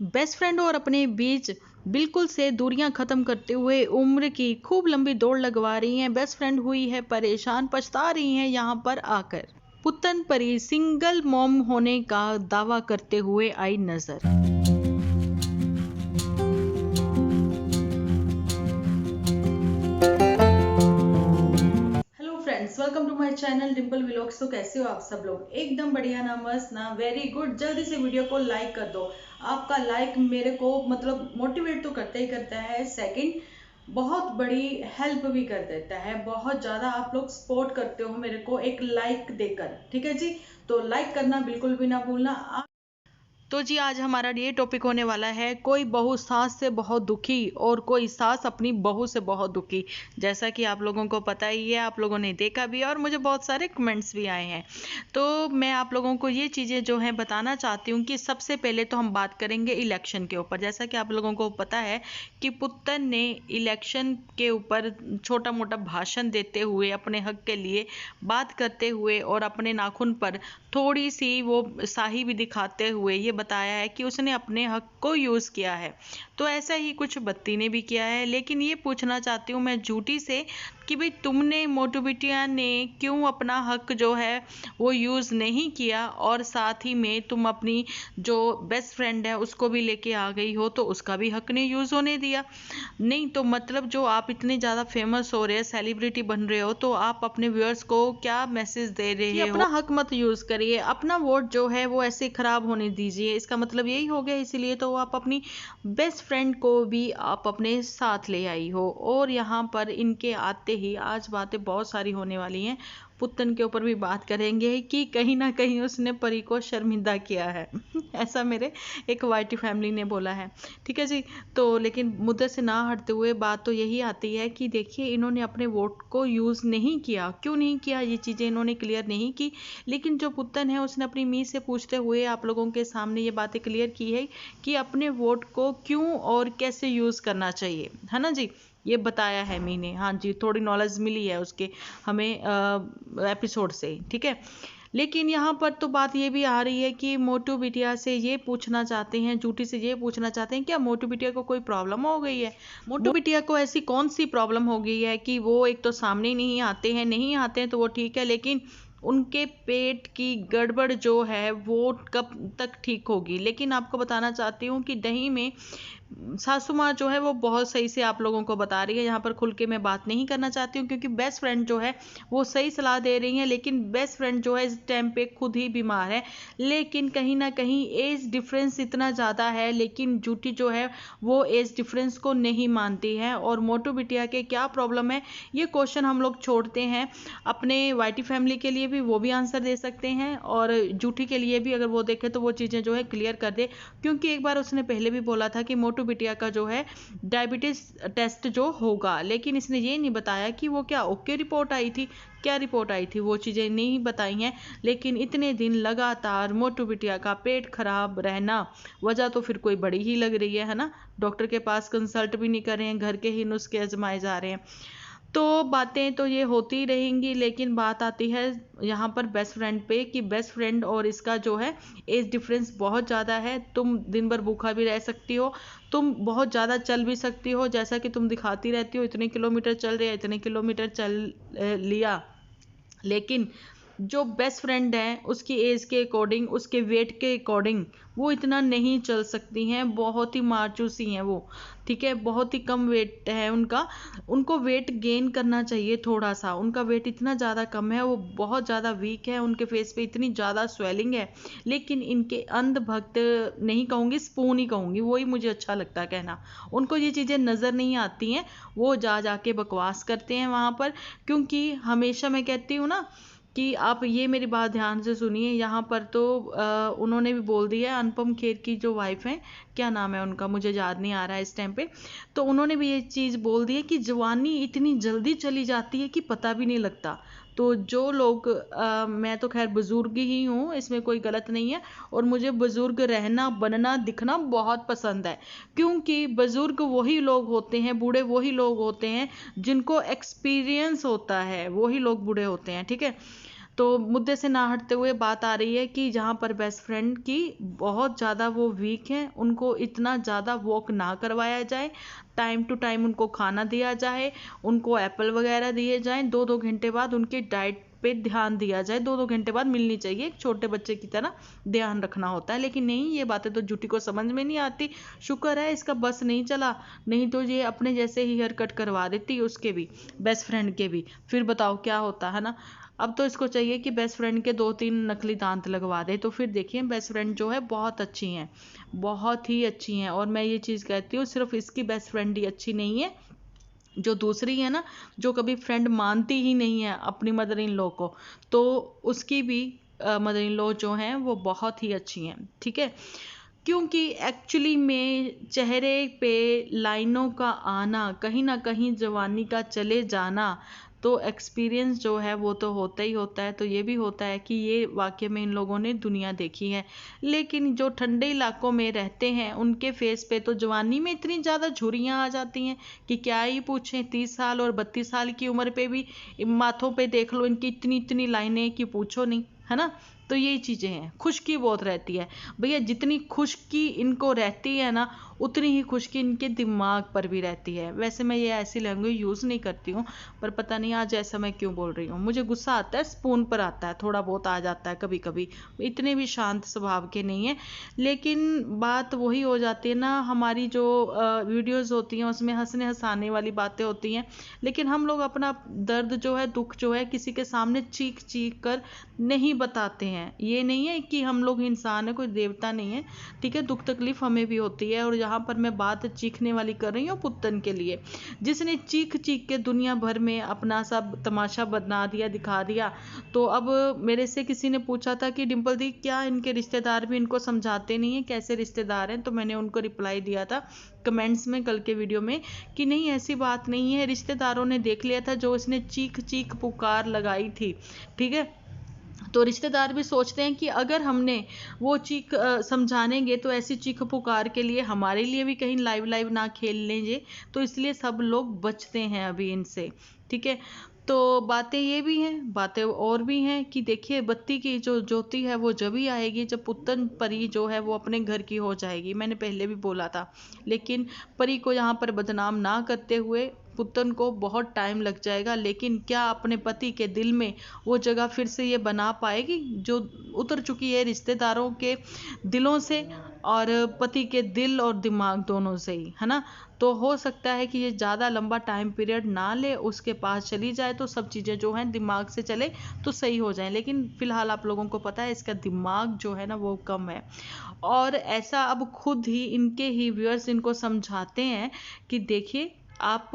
Best friend और अपने बीच बिल्कुल से दूरियां खत्म करते हुए उम्र की खूब लंबी दौड़ लगवा रही हैं। बेस्ट फ्रेंड हुई है परेशान, पछता रही हैं यहाँ पर आकर। पुत्तन परी सिंगल मॉम होने का दावा करते हुए आई नजर। Hello friends, welcome to my channel Dimple vlogs. तो कैसे हो आप सब लोग? एकदम बढ़िया ना, मस्त ना, वेरी गुड। जल्दी से वीडियो को लाइक कर दो। आपका लाइक मेरे को मतलब मोटिवेट तो करता ही करता है, सेकंड बहुत बड़ी हेल्प भी कर देता है। बहुत ज़्यादा आप लोग सपोर्ट करते हो मेरे को एक लाइक देकर, ठीक है जी। तो लाइक करना बिल्कुल भी ना भूलना। तो जी आज हमारा ये टॉपिक होने वाला है, कोई बहू सास से बहुत दुखी और कोई सास अपनी बहू से बहुत दुखी। जैसा कि आप लोगों को पता ही है, आप लोगों ने देखा भी है और मुझे बहुत सारे कमेंट्स भी आए हैं। तो मैं आप लोगों को ये चीज़ें जो हैं बताना चाहती हूँ कि सबसे पहले तो हम बात करेंगे इलेक्शन के ऊपर। जैसा कि आप लोगों को पता है कि पुत्तन ने इलेक्शन के ऊपर छोटा मोटा भाषण देते हुए अपने हक के लिए बात करते हुए और अपने नाखून पर थोड़ी सी वो स्याही भी दिखाते हुए ये बताया है कि उसने अपने हक को यूज़ किया है। तो ऐसा ही कुछ बत्ती ने भी किया है। लेकिन ये पूछना चाहती हूँ मैं झूठी से कि भाई तुमने, मोटू बिटिया ने क्यों अपना हक जो है वो यूज़ नहीं किया, और साथ ही में तुम अपनी जो बेस्ट फ्रेंड है उसको भी लेके आ गई हो तो उसका भी हक नहीं यूज़ होने दिया। नहीं तो मतलब जो आप इतने ज़्यादा फेमस हो रहे हैं, सेलिब्रिटी बन रहे हो, तो आप अपने व्यूअर्स को क्या मैसेज दे रहे हो? अपना हक मत यूज़ करिए, अपना वोट जो है वो ऐसे खराब होने दीजिए। इसका मतलब यही हो गया। इसीलिए तो आप अपनी बेस्ट फ्रेंड को भी आप अपने साथ ले आई हो। और यहाँ पर इनके आते ही आज बातें बहुत सारी होने वाली हैं। पुत्तन के ऊपर भी बात करेंगे कि कहीं ना कहीं उसने परी को शर्मिंदा किया है। ऐसा मेरे एक वाईटी फैमिली ने बोला है, ठीक है जी। तो लेकिन मुद्दे से ना हटते हुए बात तो यही आती है कि देखिए इन्होंने अपने वोट को यूज़ नहीं किया। क्यों नहीं किया, ये चीज़ें इन्होंने क्लियर नहीं की। लेकिन जो पुत्तन है उसने अपनी मी से पूछते हुए आप लोगों के सामने ये बातें क्लियर की है कि अपने वोट को क्यों और कैसे यूज़ करना चाहिए, है ना जी। ये बताया है मी ने। हाँ जी, थोड़ी नॉलेज मिली है उसके हमें एपिसोड से, ठीक है। लेकिन यहाँ पर तो बात ये भी आ रही है कि मोटू बिटिया से ये पूछना चाहते हैं, जूटी से ये पूछना चाहते हैं क्या मोटू बिटिया को कोई प्रॉब्लम हो गई है? मोटू बिटिया को ऐसी कौन सी प्रॉब्लम हो गई है कि वो एक तो सामने ही नहीं आते हैं तो वो ठीक है, लेकिन उनके पेट की गड़बड़ जो है वो कब तक ठीक होगी? लेकिन आपको बताना चाहती हूँ कि दही में सासू माँ जो है वो बहुत सही से आप लोगों को बता रही है। यहाँ पर खुल के मैं बात नहीं करना चाहती हूँ क्योंकि बेस्ट फ्रेंड जो है वो सही सलाह दे रही है। लेकिन बेस्ट फ्रेंड जो है इस टाइम पे खुद ही बीमार है। लेकिन कहीं ना कहीं एज डिफरेंस इतना ज़्यादा है, लेकिन जूटी जो है वो एज डिफरेंस को नहीं मानती है। और मोटू बिटिया के क्या प्रॉब्लम है ये क्वेश्चन हम लोग छोड़ते हैं अपने वाईटी फैमिली के लिए भी, वो भी आंसर दे सकते हैं, और जूठी के लिए भी अगर वो देखे तो वो चीज़ें जो है क्लियर कर दे। क्योंकि एक बार उसने पहले भी बोला था कि मोटू बिटिया का जो है डायबिटीज टेस्ट जो होगा, लेकिन इसने ये नहीं बताया कि वो क्या ओके रिपोर्ट आई थी, क्या रिपोर्ट आई थी, वो चीज़ें नहीं बताई हैं। लेकिन इतने दिन लगातार मोटू बिटिया का पेट खराब रहना, वजह तो फिर कोई बड़ी ही लग रही है ना। डॉक्टर के पास कंसल्ट भी नहीं कर रहे हैं, घर के ही नुस्खे आजमाए जा रहे हैं। तो बातें तो ये होती ही रहेंगी। लेकिन बात आती है यहाँ पर बेस्ट फ्रेंड पे कि बेस्ट फ्रेंड और इसका जो है एज डिफरेंस बहुत ज़्यादा है। तुम दिन भर भूखा भी रह सकती हो, तुम बहुत ज़्यादा चल भी सकती हो, जैसा कि तुम दिखाती रहती हो इतने किलोमीटर चल रहे, इतने किलोमीटर चल लिया। लेकिन जो बेस्ट फ्रेंड है उसकी एज के अकॉर्डिंग, उसके वेट के अकॉर्डिंग वो इतना नहीं चल सकती हैं। बहुत ही मार्चूसी हैं वो, ठीक है, बहुत ही कम वेट है उनका। उनको वेट गेन करना चाहिए थोड़ा सा, उनका वेट इतना ज़्यादा कम है, वो बहुत ज़्यादा वीक है, उनके फेस पे इतनी ज़्यादा स्वेलिंग है। लेकिन इनके अंधभक्त नहीं कहूँगी, स्पून ही कहूँगी, वही मुझे अच्छा लगता है कहना। उनको ये चीज़ें नज़र नहीं आती हैं, वो जा जाके बकवास करते हैं वहाँ पर। क्योंकि हमेशा मैं कहती हूँ ना कि आप ये मेरी बात ध्यान से सुनिए। यहाँ पर तो उन्होंने भी बोल दिया है, अनुपम खेर की जो वाइफ है, क्या नाम है उनका मुझे याद नहीं आ रहा है इस टाइम पे, तो उन्होंने भी ये चीज़ बोल दी है कि जवानी इतनी जल्दी चली जाती है कि पता भी नहीं लगता। तो जो लोग मैं तो खैर बुजुर्ग ही हूँ, इसमें कोई गलत नहीं है, और मुझे बुजुर्ग रहना, बनना, दिखना बहुत पसंद है। क्योंकि बुजुर्ग वही लोग होते हैं, बूढ़े वही लोग होते हैं जिनको एक्सपीरियंस होता है, वही लोग बूढ़े होते हैं, ठीक है। तो मुद्दे से ना हटते हुए बात आ रही है कि जहाँ पर बेस्ट फ्रेंड की बहुत ज़्यादा वो वीक हैं, उनको इतना ज़्यादा वॉक ना करवाया जाए, टाइम टू टाइम उनको खाना दिया जाए, उनको एप्पल वगैरह दिए जाएं, 2-2 घंटे बाद उनकी डाइट पे ध्यान दिया जाए, 2-2 घंटे बाद मिलनी चाहिए, एक छोटे बच्चे की तरह ध्यान रखना होता है। लेकिन नहीं, ये बातें तो जूटी को समझ में नहीं आती। शुक्र है इसका बस नहीं चला, नहीं तो ये अपने जैसे ही हेयर कट करवा देती उसके भी, बेस्ट फ्रेंड के भी, फिर बताओ क्या होता है ना। अब तो इसको चाहिए कि बेस्ट फ्रेंड के 2-3 नकली दांत लगवा दे, तो फिर देखिए बेस्ट फ्रेंड जो है बहुत अच्छी हैं, बहुत ही अच्छी हैं। और मैं ये चीज़ कहती हूँ सिर्फ इसकी बेस्ट फ्रेंड ही अच्छी नहीं है, जो दूसरी है ना, जो कभी फ्रेंड मानती ही नहीं है अपनी मदर इन लॉ को, तो उसकी भी मदर इन लॉ जो हैं वो बहुत ही अच्छी हैं, ठीक है। क्योंकि एक्चुअली में चेहरे पे लाइनों का आना, कहीं ना कहीं जवानी का चले जाना, तो एक्सपीरियंस जो है वो तो होता ही होता है। तो ये भी होता है कि ये वाकई में इन लोगों ने दुनिया देखी है। लेकिन जो ठंडे इलाकों में रहते हैं उनके फेस पे तो जवानी में इतनी ज़्यादा झुर्रियाँ आ जाती हैं कि क्या ही पूछें। 30 साल और 32 साल की उम्र पे भी माथों पे देख लो इनकी इतनी इतनी लाइनें कि पूछो नहीं, है ना। तो यही चीज़ें हैं, खुश्की बहुत रहती है भैया। जितनी खुश्की इनको रहती है ना, उतनी ही खुश्की इनके दिमाग पर भी रहती है। वैसे मैं ये ऐसी लैंग्वेज यूज़ नहीं करती हूँ, पर पता नहीं आज ऐसा मैं क्यों बोल रही हूँ। मुझे गुस्सा आता है, स्पून पर आता है, थोड़ा बहुत आ जाता है कभी कभी, इतने भी शांत स्वभाव के नहीं है। लेकिन बात वही हो जाती है ना, हमारी जो वीडियोज़ होती हैं उसमें हंसने हंसाने वाली बातें होती हैं, लेकिन हम लोग अपना दर्द जो है, दुख जो है, किसी के सामने चीख चीख कर नहीं बताते हैं। ये नहीं है कि हम लोग इंसान है, कोई देवता नहीं है, ठीक है। दुख तकलीफ हमें भी होती है। और यहाँ पर मैं बात चीखने वाली कर रही हूँ पुत्तन के लिए, जिसने चीख चीख के दुनिया भर में अपना सब तमाशा बना दिया, दिखा दिया। तो अब मेरे से किसी ने पूछा था कि डिंपल दी क्या इनके रिश्तेदार भी इनको समझाते नहीं है, कैसे रिश्तेदार हैं। तो मैंने उनको रिप्लाई दिया था कमेंट्स में कल के वीडियो में कि नहीं ऐसी बात नहीं है, रिश्तेदारों ने देख लिया था जो इसने चीख चीख पुकार लगाई थी, ठीक है। तो रिश्तेदार भी सोचते हैं कि अगर हमने वो चीख समझानेंगे तो ऐसी चीख पुकार के लिए हमारे लिए भी कहीं लाइव लाइव ना खेल लेंगे, तो इसलिए सब लोग बचते हैं अभी इनसे, ठीक है। तो बातें ये भी हैं, बातें और भी हैं कि देखिए बत्ती की जो ज्योति है वो जब ही आएगी जब पुत्तन परी जो है वो अपने घर की हो जाएगी। मैंने पहले भी बोला था। लेकिन परी को यहाँ पर बदनाम ना करते हुए, पुत्तन को बहुत टाइम लग जाएगा, लेकिन क्या अपने पति के दिल में वो जगह फिर से ये बना पाएगी जो उतर चुकी है रिश्तेदारों के दिलों से और पति के दिल और दिमाग दोनों से ही, है ना। तो हो सकता है कि ये ज़्यादा लंबा टाइम पीरियड ना ले, उसके पास चली जाए तो सब चीज़ें जो हैं दिमाग से चले तो सही हो जाएं। लेकिन फिलहाल आप लोगों को पता है इसका दिमाग जो है ना वो कम है। और ऐसा अब खुद ही इनके ही व्यूअर्स इनको समझाते हैं कि देखिए आप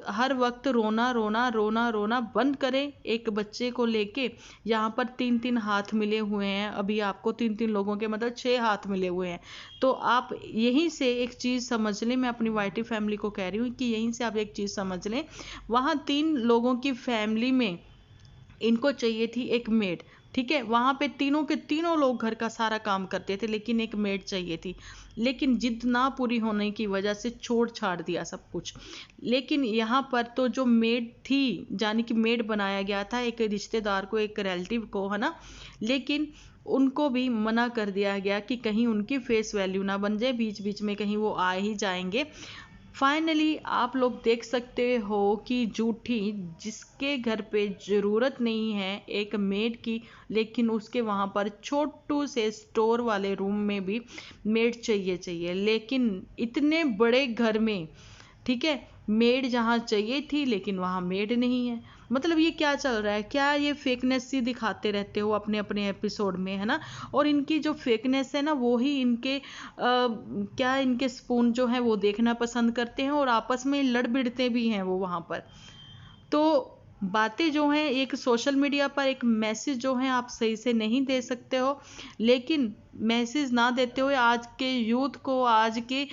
हर वक्त रोना रोना रोना रोना बंद करें। एक बच्चे को लेके यहाँ पर 3-3 हाथ मिले हुए हैं, अभी आपको 3-3 लोगों के मतलब 6 हाथ मिले हुए हैं। तो आप यहीं से एक चीज़ समझ लें, मैं अपनी वाईटी फैमिली को कह रही हूँ कि यहीं से आप एक चीज़ समझ लें, वहाँ 3 लोगों की फैमिली में इनको चाहिए थी एक मेड, ठीक है। वहां पे तीनों के तीनों लोग घर का सारा काम करते थे, लेकिन एक मेड चाहिए थी। लेकिन जिद ना पूरी होने की वजह से छोड़ छाड़ दिया सब कुछ। लेकिन यहाँ पर तो जो मेड थी, यानी कि मेड बनाया गया था एक रिश्तेदार को, एक रिलेटिव को, है ना। लेकिन उनको भी मना कर दिया गया कि कहीं उनकी फेस वैल्यू ना बन जाए, बीच बीच में कहीं वो आ ही जाएंगे। फाइनली आप लोग देख सकते हो कि जूठी जिसके घर पे ज़रूरत नहीं है एक मेड की, लेकिन उसके वहाँ पर छोटू से स्टोर वाले रूम में भी मेड चाहिए चाहिए। लेकिन इतने बड़े घर में, ठीक है, मेड जहाँ चाहिए थी लेकिन वहाँ मेड नहीं है। मतलब ये क्या चल रहा है, क्या ये फेकनेस सी दिखाते रहते हो अपने अपने एपिसोड में, है ना। और इनकी जो फेकनेस है ना वो ही इनके क्या इनके स्पून जो है वो देखना पसंद करते हैं और आपस में लड़ भिड़ते भी हैं वो वहाँ पर। तो बातें जो हैं एक सोशल मीडिया पर एक मैसेज जो है आप सही से नहीं दे सकते हो, लेकिन मैसेज ना देते हुए आज के यूथ को, आज के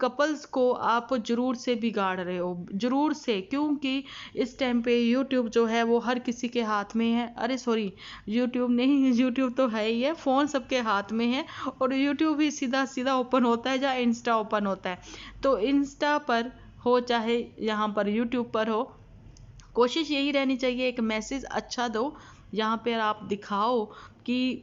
कपल्स को आप जरूर से बिगाड़ रहे हो, जरूर से। क्योंकि इस टाइम पे यूट्यूब जो है वो हर किसी के हाथ में है। अरे सॉरी, यूट्यूब नहीं, यूट्यूब तो है ही है, फ़ोन सबके हाथ में है। और यूट्यूब भी सीधा सीधा ओपन होता है जहाँ इंस्टा ओपन होता है। तो इंस्टा पर हो चाहे यहाँ पर यूट्यूब पर हो, कोशिश यही रहनी चाहिए एक मैसेज अच्छा दो, यहाँ पर आप दिखाओ कि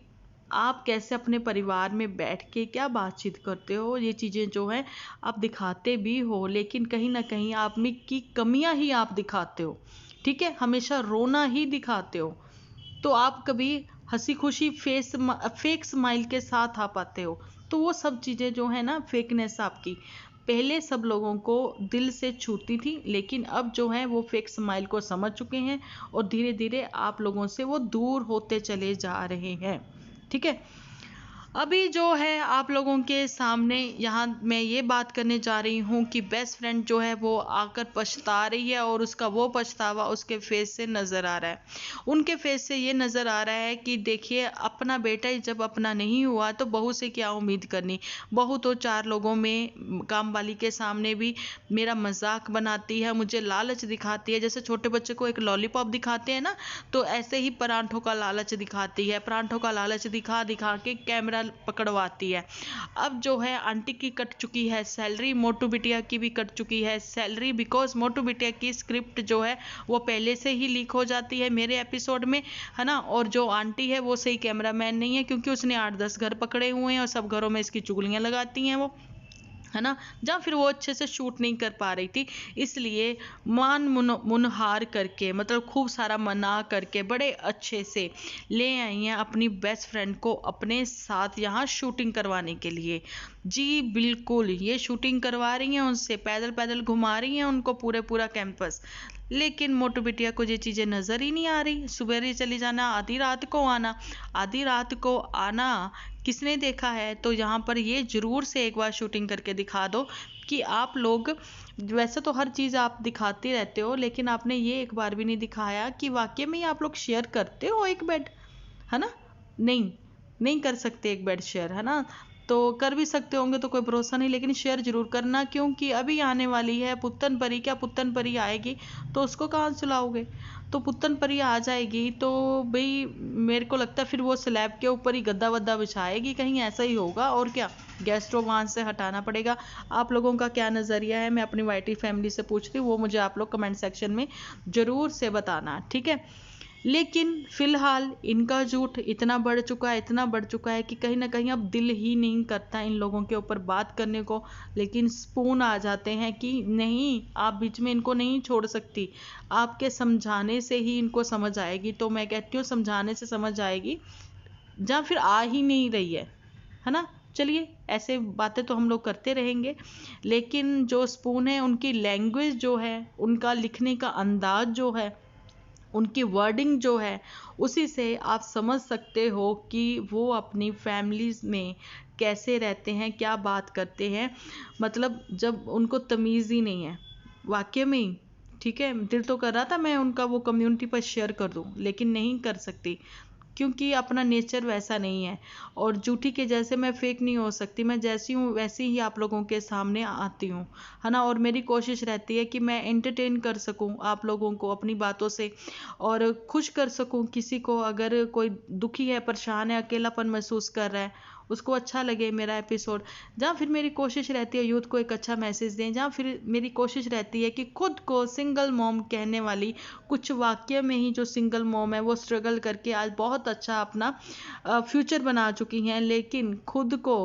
आप कैसे अपने परिवार में बैठ के क्या बातचीत करते हो। ये चीज़ें जो हैं आप दिखाते भी हो, लेकिन कहीं ना कहीं आप में की कमियां ही आप दिखाते हो। ठीक है, हमेशा रोना ही दिखाते हो। तो आप कभी हंसी खुशी फेक स्माइल के साथ आ पाते हो। तो वो सब चीज़ें जो है ना, फेकनेस आपकी पहले सब लोगों को दिल से छूती थी, लेकिन अब जो है वो फेक स्माइल को समझ चुके हैं और धीरे धीरे आप लोगों से वो दूर होते चले जा रहे हैं। ठीक है, अभी जो है आप लोगों के सामने यहाँ मैं ये बात करने जा रही हूँ कि बेस्ट फ्रेंड जो है वो आकर पछता रही है और उसका वो पछतावा उसके फेस से नज़र आ रहा है। उनके फेस से ये नज़र आ रहा है कि देखिए, अपना बेटा ही जब अपना नहीं हुआ तो बहू से क्या उम्मीद करनी। बहू तो 4 लोगों में, काम वाली के सामने भी मेरा मजाक बनाती है, मुझे लालच दिखाती है। जैसे छोटे बच्चे को एक लॉलीपॉप दिखाते हैं ना, तो ऐसे ही परांठों का लालच दिखाती है। परांठों का लालच दिखा दिखा के कैमरा पकड़वाती है। अब जो है आंटी की कट चुकी है सैलरी, मोटू बिटिया की भी कट चुकी है सैलरी, बिकॉज मोटू बिटिया की स्क्रिप्ट जो है वो पहले से ही लीक हो जाती है मेरे एपिसोड में, है ना। और जो आंटी है वो सही कैमरामैन नहीं है, क्योंकि उसने 8-10 घर पकड़े हुए हैं और सब घरों में इसकी चुगलियां लगाती हैं वो, है ना। जहाँ फिर वो अच्छे से शूट नहीं कर पा रही थी, इसलिए मुनहार करके, मतलब खूब सारा मना करके बड़े अच्छे से ले आई हैं अपनी बेस्ट फ्रेंड को अपने साथ यहाँ शूटिंग करवाने के लिए। जी बिल्कुल, ये शूटिंग करवा रही हैं उनसे, पैदल पैदल घुमा रही हैं उनको पूरा कैंपस। लेकिन मोटू बिटिया को ये चीज़ें नज़र ही नहीं आ रही। सुबह चली जाना, आधी रात को आना, आधी रात को आना किसने देखा है। तो यहाँ पर ये जरूर से एक बार शूटिंग करके दिखा दो कि आप लोग, वैसे तो हर चीज़ आप दिखाते रहते हो, लेकिन आपने ये एक बार भी नहीं दिखाया कि वाकई में ही आप लोग शेयर करते हो एक बेड, है ना। नहीं कर सकते एक बेड शेयर, है ना। तो कर भी सकते होंगे तो कोई भरोसा नहीं, लेकिन शेयर जरूर करना, क्योंकि अभी आने वाली है पुत्तन परी। क्या पुत्तन परी आएगी तो उसको कहाँ सुलाओगे। तो पुत्तन परी आ जाएगी तो भाई मेरे को लगता है फिर वो स्लैब के ऊपर ही गद्दा वद्दा बिछाएगी, कहीं ऐसा ही होगा। और क्या, गैस स्टोव वहाँ से हटाना पड़ेगा। आप लोगों का क्या नज़रिया है, मैं अपनी वाईटी फैमिली से पूछती हूँ, वो मुझे आप लोग कमेंट सेक्शन में ज़रूर से बताना, ठीक है। लेकिन फिलहाल इनका झूठ इतना बढ़ चुका है कि कहीं ना कहीं अब दिल ही नहीं करता इन लोगों के ऊपर बात करने को। लेकिन स्पून आ जाते हैं कि नहीं, आप बीच में इनको नहीं छोड़ सकती, आपके समझाने से ही इनको समझ आएगी। तो मैं कहती हूँ समझाने से समझ आएगी, जहाँ फिर आ ही नहीं रही है ना। चलिए, ऐसे बातें तो हम लोग करते रहेंगे, लेकिन जो स्पून है उनकी लैंग्वेज जो है, उनका लिखने का अंदाज जो है, उनकी वर्डिंग जो है, उसी से आप समझ सकते हो कि वो अपनी फैमिलीज में कैसे रहते हैं, क्या बात करते हैं। मतलब जब उनको तमीज़ ही नहीं है वाकई में ही। ठीक है, दिल तो कर रहा था मैं उनका वो कम्युनिटी पर शेयर कर दूं, लेकिन नहीं कर सकती, क्योंकि अपना नेचर वैसा नहीं है। और जूठी के जैसे मैं फेक नहीं हो सकती, मैं जैसी हूँ वैसी ही आप लोगों के सामने आती हूँ, है ना। और मेरी कोशिश रहती है कि मैं एंटरटेन कर सकूँ आप लोगों को अपनी बातों से, और खुश कर सकूँ किसी को। अगर कोई दुखी है, परेशान है, अकेलापन महसूस कर रहा है, उसको अच्छा लगे मेरा एपिसोड। जहाँ फिर मेरी कोशिश रहती है यूथ को एक अच्छा मैसेज दें, जहाँ फिर मेरी कोशिश रहती है कि खुद को सिंगल मॉम कहने वाली, कुछ वाक्य में ही जो सिंगल मॉम है वो स्ट्रगल करके आज बहुत अच्छा अपना फ्यूचर बना चुकी हैं, लेकिन खुद को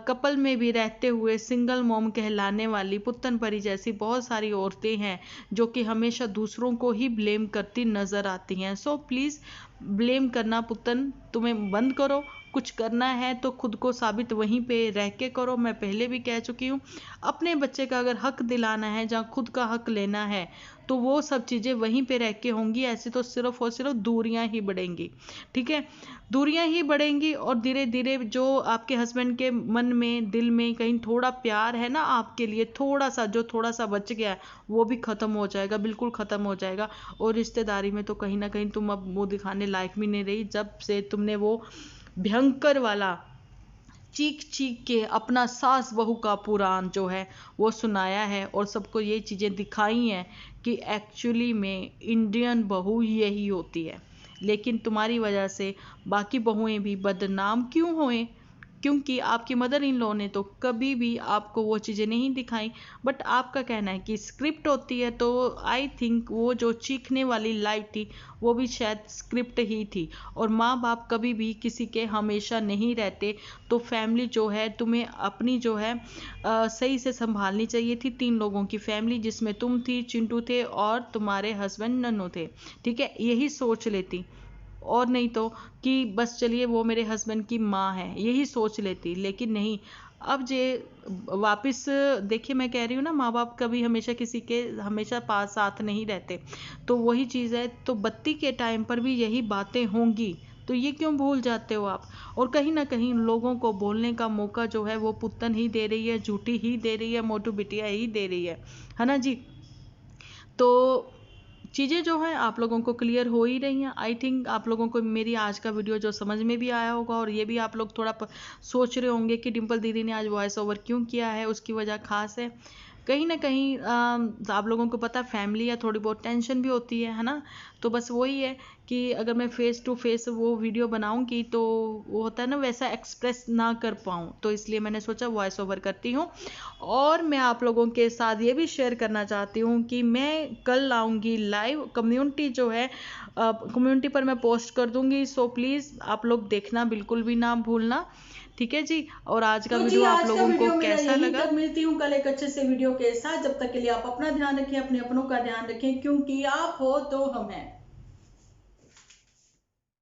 कपल में भी रहते हुए सिंगल मॉम कहलाने वाली पुत्तन परी जैसी बहुत सारी औरतें हैं जो कि हमेशा दूसरों को ही ब्लेम करती नजर आती हैं। सो प्लीज़, ब्लेम करना पुत्तन तुम्हें बंद करो। कुछ करना है तो खुद को साबित वहीं पे रह के करो। मैं पहले भी कह चुकी हूँ, अपने बच्चे का अगर हक दिलाना है, जहाँ खुद का हक लेना है, तो वो सब चीज़ें वहीं पे रह के होंगी। ऐसे तो सिर्फ और सिर्फ दूरियां ही बढ़ेंगी, ठीक है, दूरियां ही बढ़ेंगी। और धीरे धीरे जो आपके हस्बैंड के मन में, दिल में कहीं थोड़ा प्यार है ना आपके लिए, थोड़ा सा जो थोड़ा सा बच गया है, वो भी खत्म हो जाएगा, बिल्कुल खत्म हो जाएगा। और रिश्तेदारी में तो कहीं ना कहीं तुम अब मुंह दिखाने लायक भी नहीं रही, जब से तुमने वो भयंकर वाला चीख चीख के अपना सास बहू का पुराण जो है वो सुनाया है, और सबको ये चीज़ें दिखाई हैं कि एक्चुअली में इंडियन बहू यही होती है। लेकिन तुम्हारी वजह से बाकी बहुएं भी बदनाम क्यों हुए, क्योंकि आपकी मदर इन लॉ ने तो कभी भी आपको वो चीज़ें नहीं दिखाई। बट आपका कहना है कि स्क्रिप्ट होती है, तो आई थिंक वो जो चीखने वाली लाइव थी वो भी शायद स्क्रिप्ट ही थी। और माँ बाप कभी भी किसी के हमेशा नहीं रहते। तो फैमिली जो है तुम्हें अपनी जो है सही से संभालनी चाहिए थी। 3 लोगों की फैमिली जिसमें तुम थी, चिंटू थे और तुम्हारे हस्बैंड नन्नू थे, ठीक है, यही सोच लेती। और नहीं तो कि बस चलिए वो मेरे हस्बैंड की माँ है, यही सोच लेती। लेकिन नहीं, अब जे वापस देखिए, मैं कह रही हूँ ना, माँ बाप कभी हमेशा किसी के हमेशा पास साथ नहीं रहते। तो वही चीज़ है, तो बत्ती के टाइम पर भी यही बातें होंगी, तो ये क्यों भूल जाते हो आप। और कहीं ना कहीं लोगों को बोलने का मौका जो है वो पुत्तन ही दे रही है, झूठी ही दे रही है, मोटू बिटिया ही दे रही है ना जी। तो चीज़ें जो हैं आप लोगों को क्लियर हो ही रही हैं। आई थिंक आप लोगों को मेरी आज का वीडियो जो समझ में भी आया होगा, और ये भी आप लोग थोड़ा सोच रहे होंगे कि डिम्पल दीदी ने आज वॉइस ओवर क्यों किया है, उसकी वजह खास है। कहीं ना कहीं आप लोगों को पता, फैमिली है, थोड़ी बहुत टेंशन भी होती है ना। तो बस वही है कि अगर मैं फेस टू फेस वो वीडियो बनाऊंगी तो वो होता है ना, वैसा एक्सप्रेस ना कर पाऊँ, तो इसलिए मैंने सोचा वॉइस ओवर करती हूँ। और मैं आप लोगों के साथ ये भी शेयर करना चाहती हूँ कि मैं कल आऊँगी लाइव, कम्युनिटी जो है कम्युनिटी पर मैं पोस्ट कर दूँगी। सो प्लीज़ आप लोग देखना बिल्कुल भी ना भूलना, ठीक है जी। और आज का तो जी वीडियो आप आज का लोगों को वीडियो मेरा कैसा यहीं लगा? तक, मिलती हूँ कल एक अच्छे से वीडियो के साथ। जब तक के लिए आप अपना ध्यान रखें, अपने अपनों का ध्यान रखें, क्योंकि आप हो तो हम हैं।